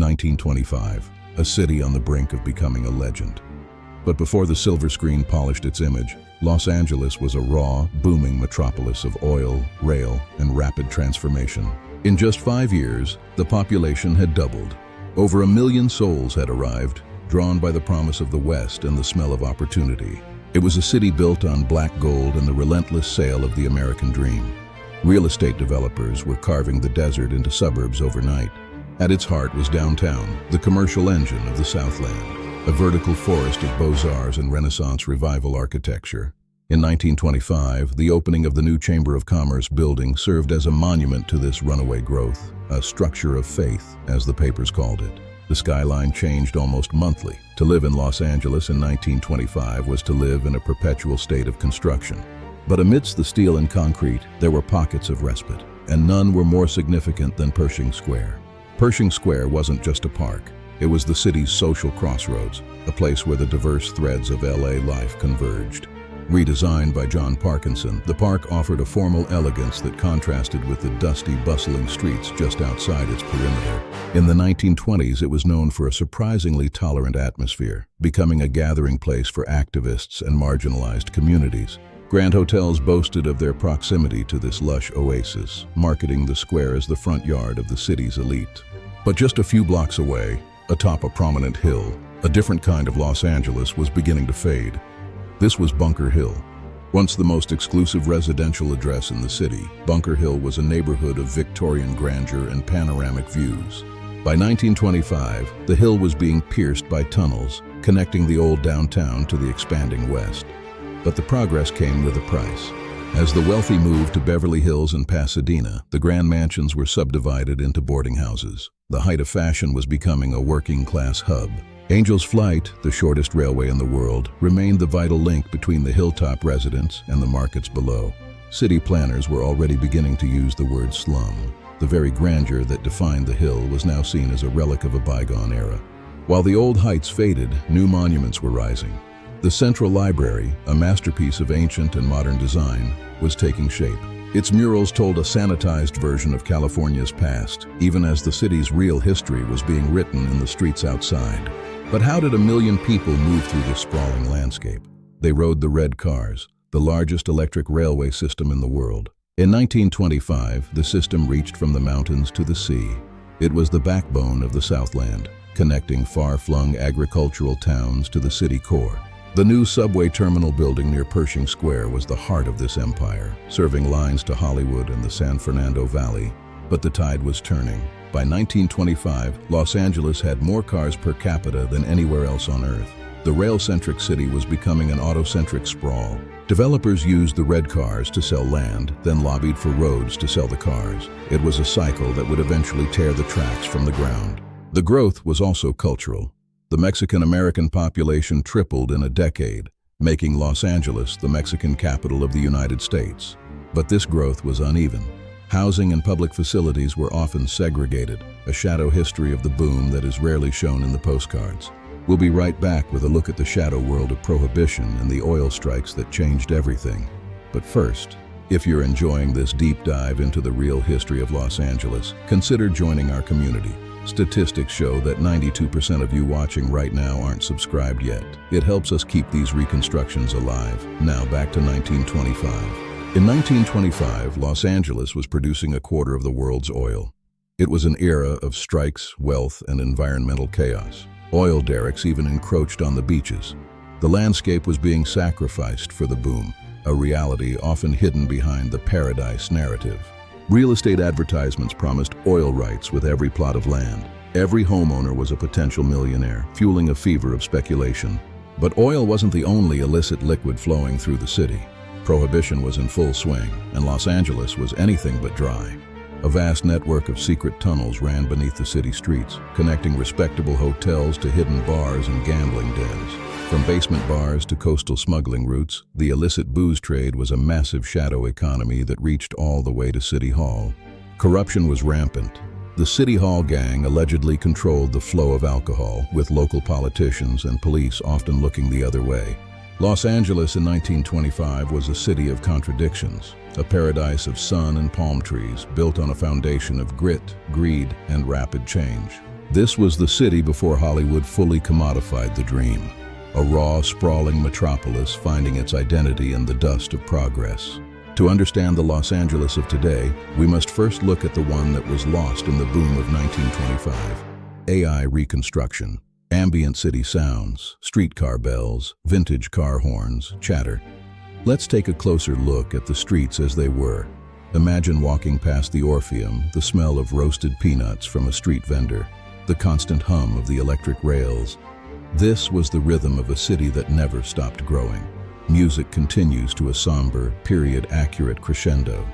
1925, a city on the brink of becoming a legend. But before the silver screen polished its image, Los Angeles was a raw, booming metropolis of oil, rail, and rapid transformation. In just 5 years, the population had doubled. Over 1 million souls had arrived, drawn by the promise of the West and the smell of opportunity. It was a city built on black gold and the relentless sail of the American dream. Real estate developers were carving the desert into suburbs overnight. At its heart was downtown, the commercial engine of the Southland, a vertical forest of Beaux-Arts and Renaissance revival architecture. In 1925, the opening of the new Chamber of Commerce building served as a monument to this runaway growth, a structure of faith, as the papers called it. The skyline changed almost monthly. To live in Los Angeles in 1925 was to live in a perpetual state of construction. But amidst the steel and concrete, there were pockets of respite, and none were more significant than Pershing Square. Pershing Square wasn't just a park. It was the city's social crossroads, a place where the diverse threads of LA life converged. Redesigned by John Parkinson, the park offered a formal elegance that contrasted with the dusty, bustling streets just outside its perimeter. In the 1920s, it was known for a surprisingly tolerant atmosphere, becoming a gathering place for activists and marginalized communities. Grand hotels boasted of their proximity to this lush oasis, marketing the square as the front yard of the city's elite. But just a few blocks away, atop a prominent hill, a different kind of Los Angeles was beginning to fade. This was Bunker Hill. Once the most exclusive residential address in the city, Bunker Hill was a neighborhood of Victorian grandeur and panoramic views. By 1925, the hill was being pierced by tunnels, connecting the old downtown to the expanding west. But the progress came with a price. As the wealthy moved to Beverly Hills and Pasadena, the grand mansions were subdivided into boarding houses. The height of fashion was becoming a working-class hub. Angel's Flight, the shortest railway in the world, remained the vital link between the hilltop residents and the markets below. City planners were already beginning to use the word slum. The very grandeur that defined the hill was now seen as a relic of a bygone era. While the old heights faded, new monuments were rising. The Central Library, a masterpiece of ancient and modern design, was taking shape. Its murals told a sanitized version of California's past, even as the city's real history was being written in the streets outside. But how did 1 million people move through this sprawling landscape? They rode the red cars, the largest electric railway system in the world. In 1925, the system reached from the mountains to the sea. It was the backbone of the Southland, connecting far-flung agricultural towns to the city core. The new subway terminal building near Pershing Square was the heart of this empire, serving lines to Hollywood and the San Fernando Valley. But the tide was turning. By 1925, Los Angeles had more cars per capita than anywhere else on Earth. The rail-centric city was becoming an auto-centric sprawl. Developers used the red cars to sell land, then lobbied for roads to sell the cars. It was a cycle that would eventually tear the tracks from the ground. The growth was also cultural. The Mexican-American population tripled in a decade, making Los Angeles the Mexican capital of the United States. But this growth was uneven. Housing and public facilities were often segregated, a shadow history of the boom that is rarely shown in the postcards. We'll be right back with a look at the shadow world of Prohibition and the oil strikes that changed everything. But first, if you're enjoying this deep dive into the real history of Los Angeles, consider joining our community. Statistics show that 92% of you watching right now aren't subscribed yet. It helps us keep these reconstructions alive. Now back to 1925. In 1925, Los Angeles was producing a quarter of the world's oil. It was an era of strikes, wealth, and environmental chaos. Oil derricks even encroached on the beaches. The landscape was being sacrificed for the boom, a reality often hidden behind the paradise narrative. Real estate advertisements promised oil rights with every plot of land. Every homeowner was a potential millionaire, fueling a fever of speculation. But oil wasn't the only illicit liquid flowing through the city. Prohibition was in full swing, and Los Angeles was anything but dry. A vast network of secret tunnels ran beneath the city streets, connecting respectable hotels to hidden bars and gambling dens. From basement bars to coastal smuggling routes, the illicit booze trade was a massive shadow economy that reached all the way to City Hall. Corruption was rampant. The City Hall gang allegedly controlled the flow of alcohol, with local politicians and police often looking the other way. Los Angeles in 1925 was a city of contradictions, a paradise of sun and palm trees built on a foundation of grit, greed, and rapid change. This was the city before Hollywood fully commodified the dream. A raw, sprawling metropolis finding its identity in the dust of progress. To understand the Los Angeles of today, we must first look at the one that was lost in the boom of 1925. AI reconstruction. Ambient city sounds, streetcar bells, vintage car horns, chatter. Let's take a closer look at the streets as they were. Imagine walking past the Orpheum, the smell of roasted peanuts from a street vendor, the constant hum of the electric rails. This was the rhythm of a city that never stopped growing. Music continues to a somber, period-accurate crescendo,